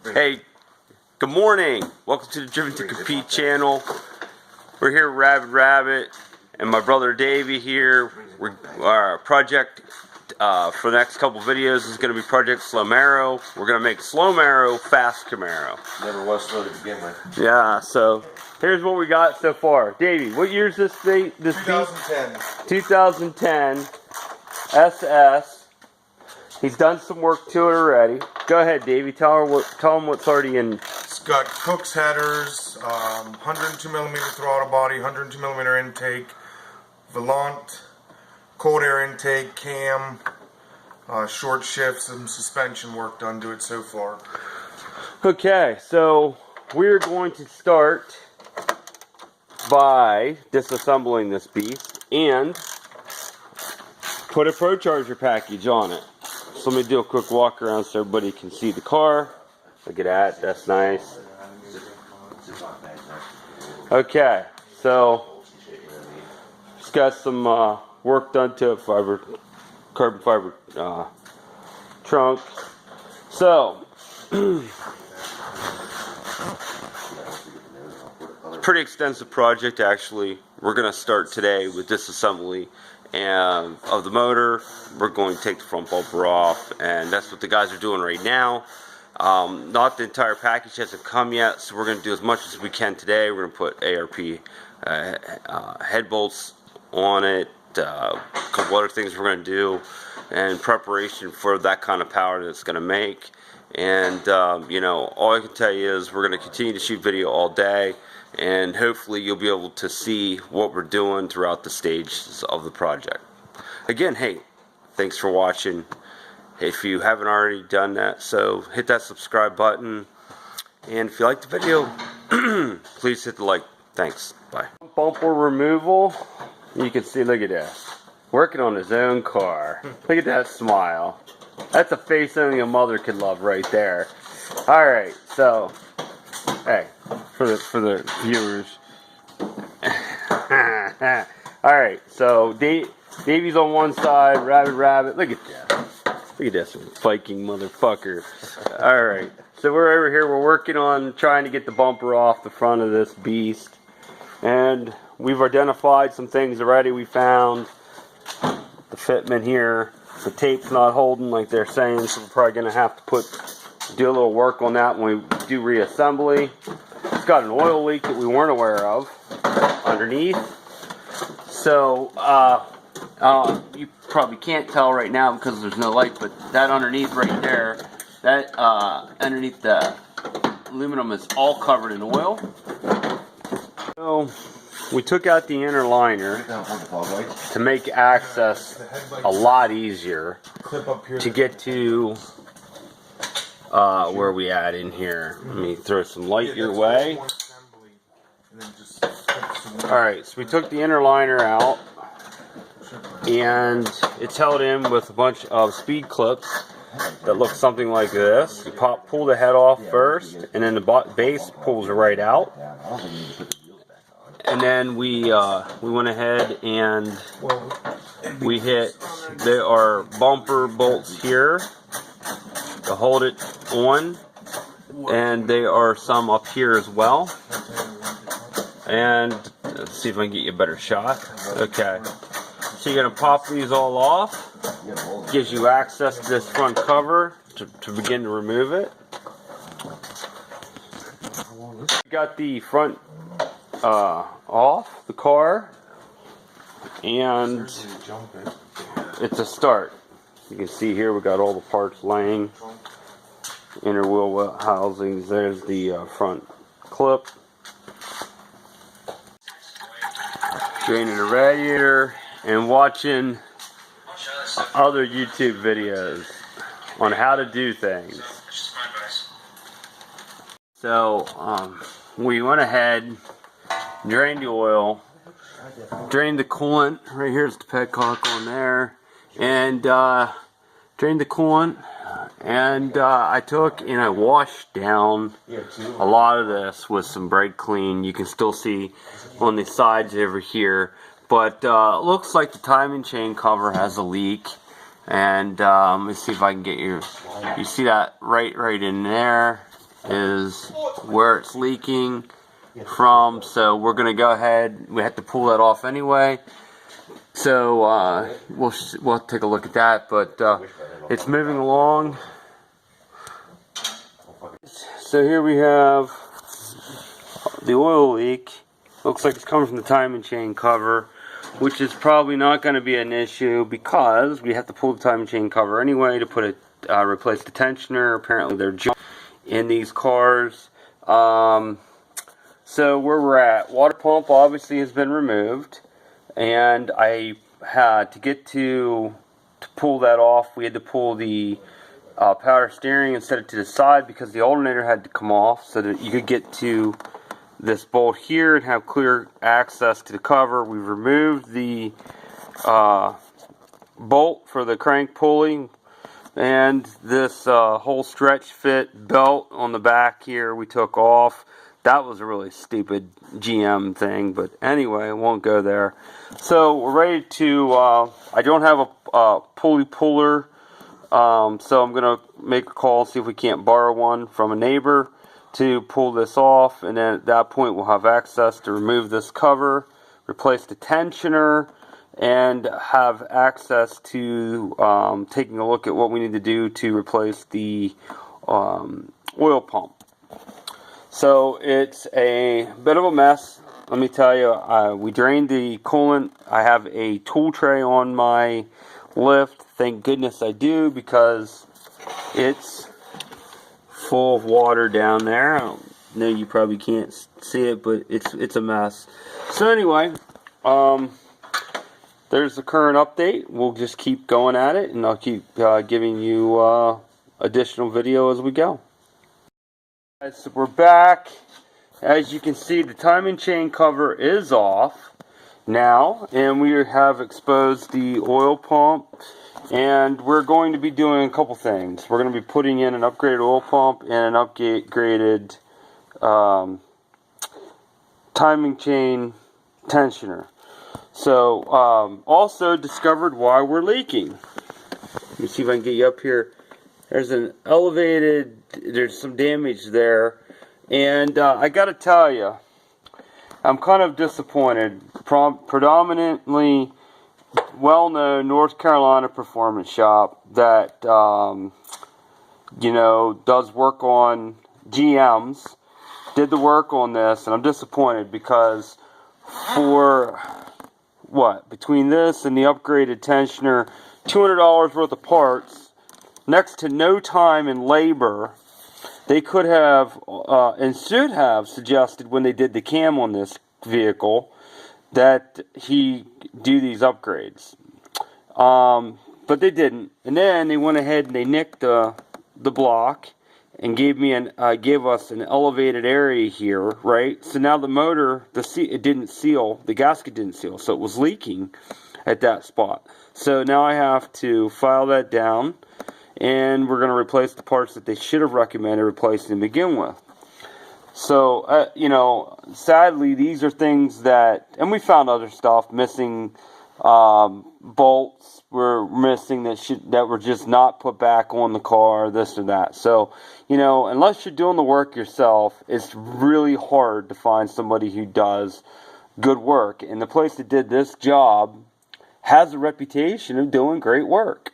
Hey, good morning. Welcome to the Driven to Compete channel. We're here with Rabbit and my brother Davey here. Our project for the next couple videos is going to be Project Slow Camaro. We're going to make Slow Camaro fast Camaro. Never was slow to begin with. Yeah, so here's what we got so far. Davey, what year is this beast? 2010. 2010 SS. He's done some work to it already. Go ahead, Davey. Tell him what's already in. It's got Cook's headers, 102mm throttle body, 102mm intake, Volant, cold air intake, cam, short shifts, some suspension work done to it so far. Okay, so we're going to start by disassembling this beast and put a Procharger package on it. So let me do a quick walk around so everybody can see the car. Look at that, that's nice. Okay, so it's got some work done to a carbon fiber trunk. So it's a pretty extensive project actually. We're gonna start today with disassembly and of the motor. We're going to take the front bumper off, and that's what the guys are doing right now. Not the entire package hasn't come yet, so we're going to do as much as we can today. We're going to put ARP head bolts on it, a couple other things we're going to do in preparation for that kind of power that it's going to make. And you know, all I can tell you is we're going to continue to shoot video all day, and hopefully you'll be able to see what we're doing throughout the stages of the project. Again, hey, thanks for watching. If you haven't already done that, so hit that subscribe button, and if you like the video, please hit the like. Thanks. Bye. Bumper removal. You can see, look at this. Working on his own car. Look at that smile. That's a face only a mother could love right there. Alright, so hey, for the viewers. Alright, so Davey's on one side, Rabbit. Look at that. Look at this Viking motherfucker. Alright, so we're over here. We're working on trying to get the bumper off the front of this beast. And we've identified some things already. We found the fitment here. The tape's not holding like they're saying, so we're probably going to have to do a little work on that when we do reassembly. It's got an oil leak that we weren't aware of underneath. So, you probably can't tell right now because there's no light, but that underneath right there, that underneath the aluminum is all covered in oil. So, we took out the inner liner to make access a lot easier to get to where we at in here. Let me throw some light your way. Alright, so we took the inner liner out, and it's held in with a bunch of speed clips that look something like this. You pull the head off first, and then the base pulls right out. And then we went ahead and we hit, there are bumper bolts here to hold it on, and there are some up here as well. And let's see if I can get you a better shot. Okay, so you're going to pop these all off. Gives you access to this front cover to begin to remove it. Got the front off the car, and it's a start. You can see here we got all the parts laying. Inner wheel housings. There's the front clip. Draining the radiator and watching other YouTube videos on how to do things. So we went ahead, drained the oil, drained the coolant. Right here's the petcock on there, and drained the coolant. And I took and I washed down a lot of this with some brake clean. You can still see on the sides over here, but looks like the timing chain cover has a leak. And let me see if I can get you see that right in there. is where it's leaking from, so we're gonna go ahead. We have to pull that off anyway, so we'll take a look at that. But it's moving along. So here we have the oil leak. Looks like it's coming from the timing chain cover, which is probably not going to be an issue because we have to pull the timing chain cover anyway to put a replace the tensioner. Apparently they're junk in these cars. So where we're at, water pump obviously has been removed, and I had to pull that off. We had to pull the power steering and set it to the side because the alternator had to come off so that you could get to this bolt here and have clear access to the cover. We've removed the bolt for the crank pulley, and this whole stretch fit belt on the back here we took off. That was a really stupid GM thing, but anyway, I won't go there. So we're ready to, I don't have a pulley puller, so I'm going to make a call, see if we can't borrow one from a neighbor to pull this off, and then at that point we'll have access to remove this cover, replace the tensioner, and have access to taking a look at what we need to do to replace the oil pump. So it's a bit of a mess, let me tell you. We drained the coolant. I have a tool tray on my lift. Thank goodness I do, because it's full of water down there. I know you probably can't see it, but it's a mess. So anyway, there's the current update. We'll just keep going at it, and I'll keep giving you additional video as we go. So we're back. As you can see, the timing chain cover is off now, and we have exposed the oil pump, and we're going to be doing a couple things. We're going to be putting in an upgraded oil pump and an upgraded timing chain tensioner. So also discovered why we're leaking. Let me see if I can get you up here. There's an elevated, there's some damage there, and I gotta tell you, I'm kind of disappointed. Predominantly well-known North Carolina performance shop that you know, does work on GMs, did the work on this, and I'm disappointed because for what, between this and the upgraded tensioner, $200 worth of parts, next to no time and labor, they could have and should have suggested when they did the cam on this vehicle that he do these upgrades. But they didn't. And then they went ahead and they nicked the block and gave us an elevated area here, right? So now the motor, it didn't seal, the gasket didn't seal, so it was leaking at that spot. So now I have to file that down, and we're going to replace the parts that they should have recommended replacing to begin with. So, you know, sadly, these are things that, and we found other stuff, missing bolts were missing that were just not put back on the car, this or that. So, you know, unless you're doing the work yourself, it's really hard to find somebody who does good work. And the place that did this job has a reputation of doing great work.